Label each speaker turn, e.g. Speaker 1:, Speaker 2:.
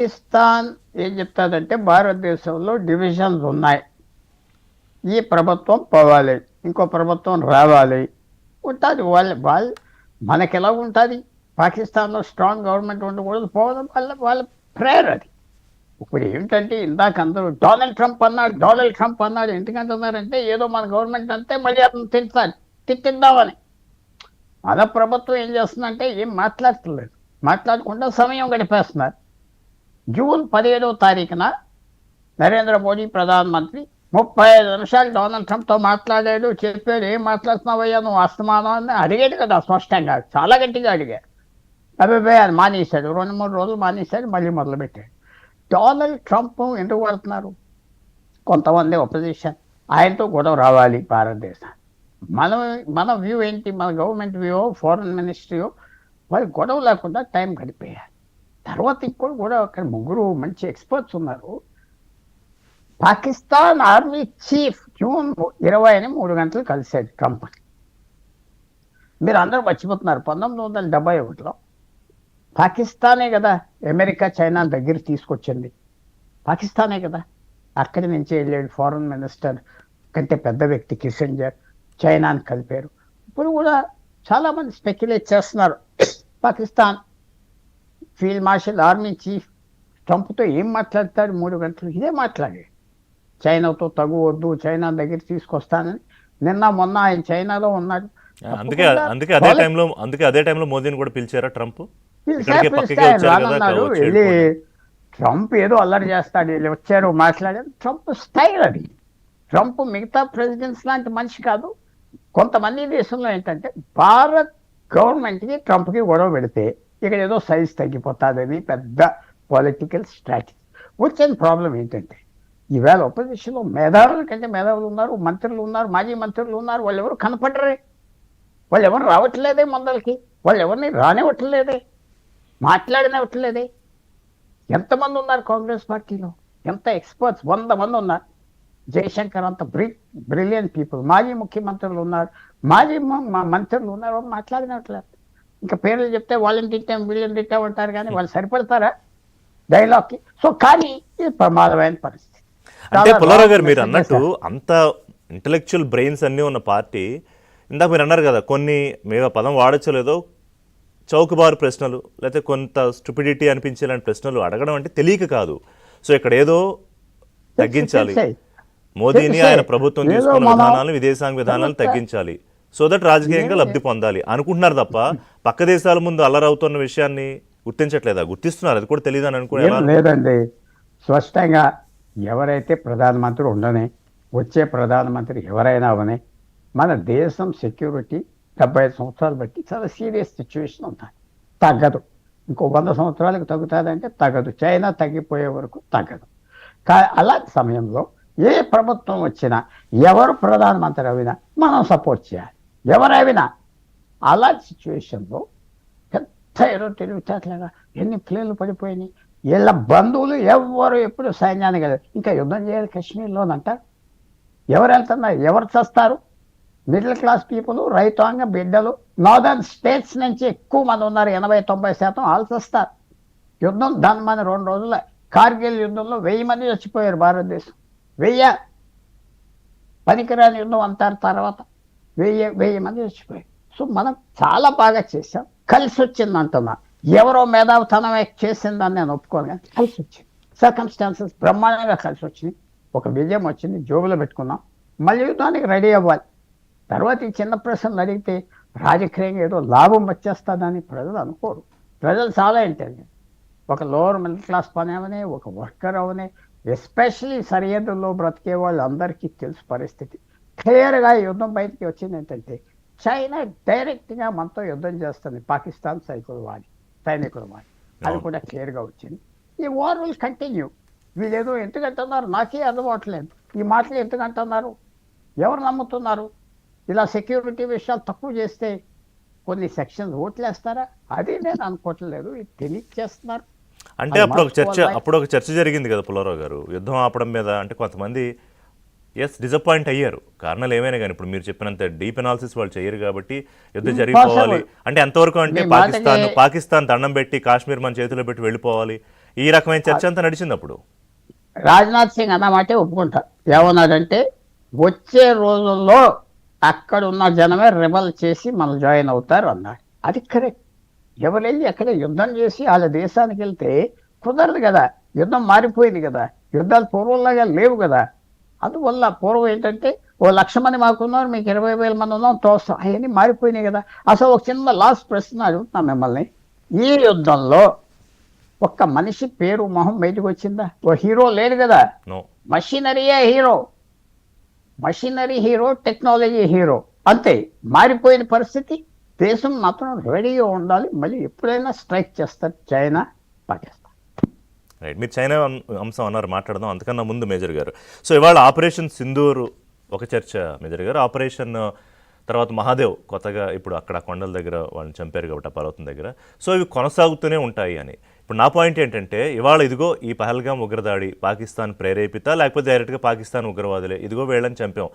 Speaker 1: పాకిస్తాన్ ఏం చెప్తాదంటే భారతదేశంలో డివిజన్స్ ఉన్నాయి. ఈ ప్రభుత్వం పోవాలి, ఇంకో ప్రభుత్వం రావాలి, ఉంటుంది. వాళ్ళు మనకి ఎలా ఉంటుంది, పాకిస్తాన్లో స్ట్రాంగ్ గవర్నమెంట్ ఉండకూడదు, పోవడం వాళ్ళ ప్రేయర్ అది. ఇప్పుడు ఏంటంటే ఇందాక అందరూ డొనాల్డ్ ట్రంప్ అన్నాడు ఎందుకంటున్నారంటే ఏదో మన గవర్నమెంట్ అంతే మళ్ళీ అతను తిట్టిద్దామని. మన ప్రభుత్వం ఏం చేస్తుందంటే ఏం మాట్లాడట్లేదు, మాట్లాడకుండా సమయం గడిపేస్తున్నారు. జూన్ 17వ తారీఖున నరేంద్ర మోడీ ప్రధానమంత్రి 35 నిమిషాలు డొనాల్డ్ ట్రంప్తో మాట్లాడాడు. చెప్పాడు, ఏం మాట్లాడుతున్నావయ్యా నువ్వు అస్తమానం అని అడిగాడు కదా స్పష్టంగా, చాలా గట్టిగా అడిగాడు. అబ్బాయి అది మానేశాడు, 2-3 రోజులు మానేశాడు, మళ్ళీ మొదలుపెట్టాడు. డొనాల్డ్ ట్రంప్ ఎందుకు పడుతున్నారు? కొంతమంది ఒపోజిషన్ ఆయనతో గొడవ రావాలి భారతదేశం. మన వ్యూ ఏంటి, మన గవర్నమెంట్ వ్యూ, ఫారెన్ మినిస్ట్రీ వాళ్ళు గొడవ లేకుండా టైం గడిపేయాలి. తర్వాత ఇంకోటి కూడా అక్కడ ముగ్గురు మంచి ఎక్స్పర్ట్స్ ఉన్నారు. పాకిస్తాన్ ఆర్మీ చీఫ్ జూన్ 20ని 3 గంటలు కలిశాడు ట్రంప్. మీరు అందరూ మర్చిపోతున్నారు, 1971లో పాకిస్తానే కదా అమెరికా చైనా దగ్గర తీసుకొచ్చింది, పాకిస్తానే కదా. అక్కడి నుంచి వెళ్ళాడు ఫారెన్ మినిస్టర్ కంటే పెద్ద వ్యక్తి కిసెంజర్, చైనాని కలిపారు. ఇప్పుడు కూడా చాలామంది స్పెక్యులేట్ చేస్తున్నారు, Pakistan field marshal army chief ట్రంప్తో ఏం మాట్లాడతాడు 3 గంటలు, ఇదే మాట్లాడాడు. చైనాతో తగువద్దు, చైనా దగ్గర తీసుకొస్తానని. మొన్న ఆయన చైనాలో ఉన్నాడు.
Speaker 2: అందుకే అదే టైంలో మోదీని కూడా పిలిచారా ట్రంప్?
Speaker 1: రానన్నాడు. వెళ్ళి ట్రంప్ ఏదో అల్లరి చేస్తాడు, వీళ్ళు వచ్చారు మాట్లాడారు. ట్రంప్ స్టైల్ అది. ట్రంప్ మిగతా ప్రెసిడెంట్స్ లాంటి మనిషి కాదు. కొంతమంది దేశంలో ఏంటంటే భారత్ గవర్నమెంట్కి ట్రంప్కి గొడవ పెడితే ఇక్కడ ఏదో సైజ్ తగ్గిపోతుందని పెద్ద పొలిటికల్ స్ట్రాటజీ. వచ్చిన ప్రాబ్లం ఏంటంటే ఈవేళ ఒపోజిషన్లో మేధావుల కంటే మేధావులు ఉన్నారు, మంత్రులు ఉన్నారు, మాజీ మంత్రులు ఉన్నారు. వాళ్ళు ఎవరు కనపడరే, వాళ్ళు ఎవరు రావట్లేదే ముందరికి, వాళ్ళు ఎవరిని రానివ్వట్లేదే, మాట్లాడనివ్వట్లేదే. ఎంతమంది ఉన్నారు కాంగ్రెస్ పార్టీలో, ఎంత ఎక్స్పర్ట్స్, 100 మంది ఉన్నారు. జయశంకర్ అంత బ్రిలియంట్ పీపుల్, మాజీ ముఖ్యమంత్రులు ఉన్నారు, మాజీ మంత్రులు ఉన్నారు, మాట్లాడినట్లేదు. ఇంకా పేర్లు చెప్తే వాళ్ళని తిట్టాం వీళ్ళని తిట్టాం అంటారు, కానీ వాళ్ళు సరిపడతారా డైలాగ్కి? సో కానీ ఇది ప్రమాదమైన పరిస్థితి.
Speaker 2: అంటే పుల్లారావు గారు మీరు అన్నట్టు అంత ఇంటలెక్చువల్ బ్రెయిన్స్ అన్నీ ఉన్న పార్టీ, ఇందాక మీరు అన్నారు కదా కొన్ని మేము పదం వాడచ్చో లేదో చౌకబారు ప్రశ్నలు లేకపోతే కొంత స్టూపిడిటీ అనిపించేలాంటి ప్రశ్నలు అడగడం అంటే తెలియక కాదు. సో ఇక్కడ ఏదో తగ్గించాలి, మోదీని ఆయన ప్రభుత్వం తీసుకున్న విధానాలను, విదేశాంగ విధానాలను తగ్గించాలి, సో దట్ రాజకీయంగా లబ్ధి పొందాలి అనుకుంటున్నారు తప్ప పక్క దేశాల ముందు అల్లరవుతున్న విషయాన్ని గుర్తించట్లేదా? గుర్తిస్తున్నారు, అది కూడా తెలియదని అనుకునే
Speaker 1: లేదండి. స్పష్టంగా ఎవరైతే ప్రధానమంత్రి ఉండనే, వచ్చే ప్రధానమంత్రి ఎవరైనా అవనే, మన దేశం సెక్యూరిటీ 75 సంవత్సరాలు బట్టి చాలా సీరియస్ సిచ్యువేషన్ ఉంటుంది. తగ్గదు. ఇంకో 100 సంవత్సరాలకు తగ్గుతుందంటే తగ్గదు. చైనా తగ్గిపోయే వరకు తగ్గదు. అలాంటి సమయంలో ఏ ప్రభుత్వం వచ్చినా, ఎవరు ప్రధానమంత్రి అయినా మనం సపోర్ట్ చేయాలి, ఎవరైనా. అలాంటి సిచ్యువేషన్లో పెద్ద ఏదో తెలివితేటలుగా ఎన్ని ప్లేన్లు పడిపోయినాయి. వీళ్ళ బంధువులు ఎవరు ఎప్పుడు సైన్యానికి వెళ్ళారు. ఇంకా యుద్ధం చేయాలి కాశ్మీర్లోనంట. ఎవరు వెళ్తున్నారు, ఎవరు చస్తారు? మిడిల్ క్లాస్ పీపుల్, రైతాంగ బిడ్డలు. నార్దర్న్ స్టేట్స్ నుంచి ఎక్కువ మంది ఉన్నారు, 80-90% వాళ్ళు చస్తారు. యుద్ధం దాని మన 2 రోజుల కార్గిల్ యుద్ధంలో 1000 మంది చచ్చిపోయారు భారతదేశం. 1000 పనికిరాని యుద్ధం అంటారు. తర్వాత 1000 మంది చచ్చిపోయారు. సో మనం చాలా బాగా చేసాం, కలిసి వచ్చింది అంటున్నా. ఎవరో మేధావితనం చేసిందని నేను ఒప్పుకోను, కానీ కలిసి వచ్చింది. సర్కమ్స్టాన్సెస్ బ్రహ్మాండంగా కలిసి వచ్చినాయి. ఒక విజయం వచ్చింది, జోబులో పెట్టుకున్నాం. మళ్ళీ యుద్ధానికి రెడీ అవ్వాలి. తర్వాత ఈ చిన్న ప్రశ్నలు అడిగితే రాజకీయంగా ఏదో లాభం వచ్చేస్తుందని ప్రజలు అనుకోరు. ప్రజలు చాలా ఇంటెలిజెంట్. ఒక లోవర్ మిడిల్ క్లాస్ పని అవనే, ఒక వర్కర్ అవనే, ఎస్పెషలీ సరిహద్దుల్లో బ్రతికే వాళ్ళు అందరికీ తెలుసు పరిస్థితి. క్లియర్గా యుద్ధం బయటికి వచ్చింది ఏంటంటే చైనా డైరెక్ట్గా మనతో యుద్ధం చేస్తుంది, పాకిస్తాన్ సైనికులు వాడి. అది కూడా క్లియర్గా వచ్చింది. ఈ వార్ విల్ కంటిన్యూ. వీళ్ళేదో ఎందుకంటున్నారు నాకే అర్థం అవ్వట్లేదు. ఈ మాటలు ఎందుకంటున్నారు, ఎవరు నమ్ముతున్నారు? ఇలా సెక్యూరిటీ విషయాలు తక్కువ చేస్తే కొన్ని సెక్షన్స్ ఓట్లేస్తారా? అది నేను అనుకోవట్లేదు, ఇది తెలియచేస్తున్నారు.
Speaker 2: అంటే అప్పుడు ఒక చర్చ జరిగింది కదా పుల్లారావు గారు, యుద్ధం ఆపడం మీద. అంటే కొంతమంది డిసప్పాయింట్ అయ్యారు, కారణాలు ఏమైనా కానీ. ఇప్పుడు మీరు చెప్పినంత డీప్ అనాలిసిస్ వాళ్ళు చేయరు కాబట్టి యుద్ధం జరిగిపోవాలి అంటే ఎంతవరకు అంటే పాకిస్తాన్ దండం పెట్టి కాశ్మీర్ మన చేతిలో పెట్టి వెళ్ళిపోవాలి, ఈ రకమైన చర్చ అంతా నడిచింది అప్పుడు.
Speaker 1: రాజ్నాథ్ సింగ్ అన్నమాటే ఒప్పుకుంటా. ఏమన్నాడంటే వచ్చే రోజుల్లో అక్కడ ఉన్న జనమే రెబల్ చేసి మనం జాయిన్ అవుతారు అన్నాడు. అది కరెక్ట్. ఎవరు వెళ్ళి అక్కడ యుద్ధం చేసి వాళ్ళ దేశానికి వెళ్తే కుదరదు కదా, యుద్ధం మారిపోయింది కదా, యుద్ధాలు పూర్వంలాగా లేవు కదా. అందువల్ల పూర్వం ఏంటంటే 1,00,000 మంది మాకున్నారు, మీకు 20,000 మంది ఉన్నాం తోస్తాం, అవన్నీ మారిపోయినాయి కదా. అసలు ఒక చిన్న లాస్ట్ ప్రశ్న అడుగుతున్నా మిమ్మల్ని, ఈ యుద్ధంలో ఒక్క మనిషి పేరు మొహం బయటకు వచ్చిందా? ఓ హీరో లేడు కదా.
Speaker 2: నో.
Speaker 1: మషినరీయే hero, machinery hero, technology hero, అంతే. మారిపోయిన పరిస్థితి. దేశం మాత్రం రెడీగా ఉండాలి, మళ్ళీ ఎప్పుడైనా స్ట్రైక్ చేస్తారు చైనా, పాకిస్తాన్.
Speaker 2: రైట్, మీరు చైనా అంశం అన్నారు, మాట్లాడదాం. అంతకన్నా ముందు మేజర్ గారు, సో ఇవాళ ఆపరేషన్ సింధూర్ ఒక చర్చ మేజర్ గారు. ఆపరేషన్ తర్వాత మహాదేవ్ కొత్తగా ఇప్పుడు అక్కడ కొండల దగ్గర వాళ్ళని చంపారు కాబట్టి ఆ పర్వతం దగ్గర, సో ఇవి కొనసాగుతూనే ఉంటాయి అని. ఇప్పుడు నా పాయింట్ ఏంటంటే ఇవాళ ఇదిగో ఈ పహల్గాం ఉగ్రదాడి పాకిస్తాన్ ప్రేరేపిత లేకపోతే డైరెక్ట్గా పాకిస్తాన్ ఉగ్రవాదులే, ఇదిగో వీళ్ళని చంపాం,